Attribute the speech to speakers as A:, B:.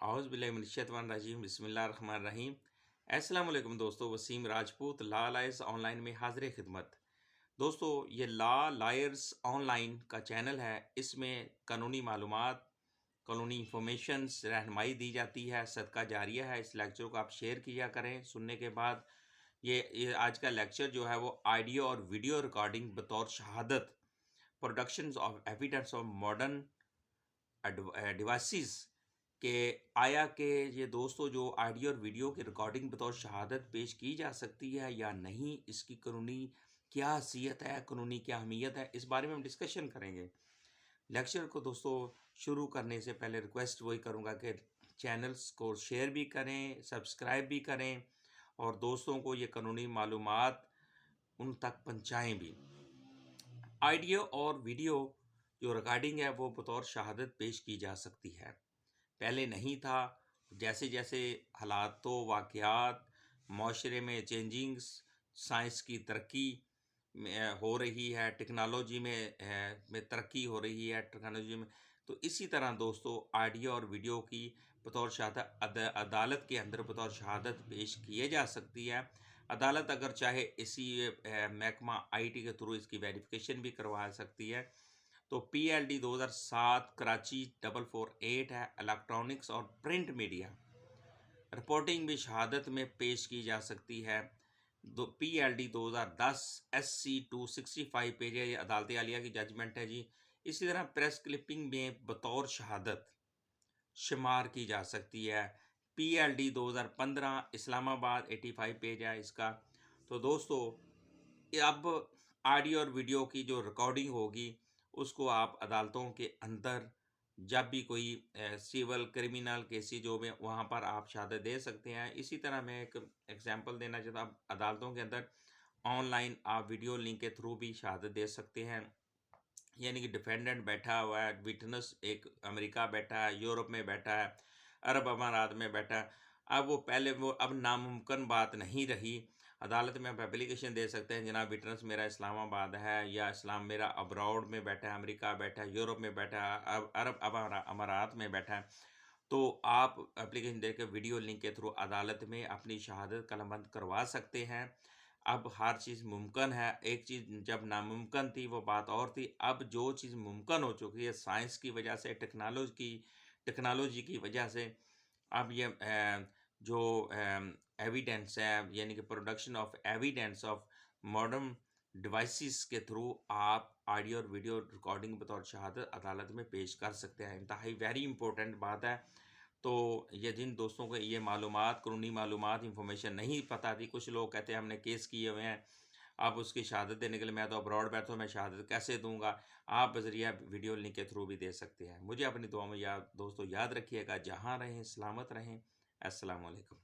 A: औज़ुबिल्लाहिमिनश्शैतानिर्रजीम बिस्मिल्लाहिर्रहमानिर्रहीम। अस्सलाम वालेकुम दोस्तों, Wasim Rajput law lawyers online में हाज़िर खिदमत। दोस्तों, ये लॉ लायर्स ऑनलाइन का चैनल है। इसमें कानूनी मालूमात, कानूनी इंफॉर्मेशंस, रहनुमाई दी जाती है, सदका जारिया है। इस लेक्चर को आप शेयर किया करें। सुनने के बाद ये आज का लेक्चर जो है वो ऑडियो और वीडियो रिकॉर्डिंग बतौर शहादत, productions of evidence of modern devices के आया कि ये दोस्तों जो ऑडियो और वीडियो की रिकॉर्डिंग बतौर शहादत पेश की जा सकती है या नहीं, इसकी कानूनी क्या हैसियत है, कानूनी क्या अहमियत है, इस बारे में हम डिस्कशन करेंगे। लेक्चर को दोस्तों शुरू करने से पहले रिक्वेस्ट वही करूँगा कि चैनल्स को शेयर भी करें, सब्सक्राइब भी करें और दोस्तों को ये कानूनी मालूमात उन तक पहुँचाएँ भी। ऑडियो और वीडियो जो रिकॉर्डिंग है वो बतौर शहादत पेश की जा सकती है। पहले नहीं था। जैसे जैसे हालातों, वाक़यात, माशरे में चेंजिंग्स, साइंस की तरक्की में हो रही है, टेक्नोलॉजी में तरक्की हो रही है टेक्नोलॉजी में, तो इसी तरह दोस्तों ऑडियो और वीडियो की बतौर शहादत अदालत के अंदर बतौर शहादत पेश किए जा सकती है। अदालत अगर चाहे इसी महकमा आईटी के थ्रू इसकी वेरिफिकेशन भी करवा सकती है। तो PLD 2007 कराची 448 है। इलेक्ट्रॉनिक्स और प्रिंट मीडिया रिपोर्टिंग भी शहादत में पेश की जा सकती है। PLD 2010 SC 265 पेज है, ये अदालत आलिया की जजमेंट है जी। इसी तरह प्रेस क्लिपिंग में बतौर शहादत शुमार की जा सकती है। PLD 2015 इस्लामाबाद 85 पेज है इसका। तो दोस्तों, अब ऑडियो और वीडियो की जो रिकॉर्डिंग होगी उसको आप अदालतों के अंदर जब भी कोई सिविल क्रिमिनल केसेस जो में वहाँ पर आप शहादत दे सकते हैं। इसी तरह मैं एक एग्जांपल देना चाहता हूँ। अदालतों के अंदर ऑनलाइन आप वीडियो लिंक के थ्रू भी शहादत दे सकते हैं। यानी कि डिफेंडेंट बैठा हुआ है, विटनेस एक अमेरिका बैठा है, यूरोप में बैठा है, अरब अमारात में बैठा है। अब नामुमकिन बात नहीं रही। अदालत में आप एप्लीकेशन दे सकते हैं, जनाब विटनेस मेरा इस्लामाबाद है या इस्लाम मेरा अब्रॉड में बैठा है, अमेरिका बैठा है, यूरोप में बैठा है, अरब अमारात में बैठा है। तो आप एप्लीकेशन देकर वीडियो लिंक के थ्रू अदालत में अपनी शहादत कलमबंद करवा सकते हैं। अब हर चीज़ मुमकिन है। एक चीज़ जब नामुमकिन थी वो बात और थी। अब जो चीज़ मुमकिन हो चुकी है साइंस की वजह से, टेक्नोलॉजी की वजह से, अब ये जो एविडेंस है यानी कि production of evidence of modern devices के थ्रू आप ऑडियो और वीडियो रिकॉर्डिंग बतौर शहादत अदालत में पेश कर सकते हैं। इंतहाई वेरी इंपॉर्टेंट बात है। तो ये जिन दोस्तों को ये मालूमात, कानूनी मालूमात, इंफॉर्मेशन नहीं पता थी, कुछ लोग कहते हैं हमने केस किए हुए हैं, अब उसकी शहादत देने के लिए मैं तो अब्रॉड बैठा हूँ, मैं शहादत कैसे दूंगा? आप बजरिया वीडियो लिंक के थ्रू भी दे सकते हैं। मुझे अपनी दुआ में दोस्तों याद रखिएगा। जहाँ रहें सलामत रहें। अस्सलाम वालेकुम।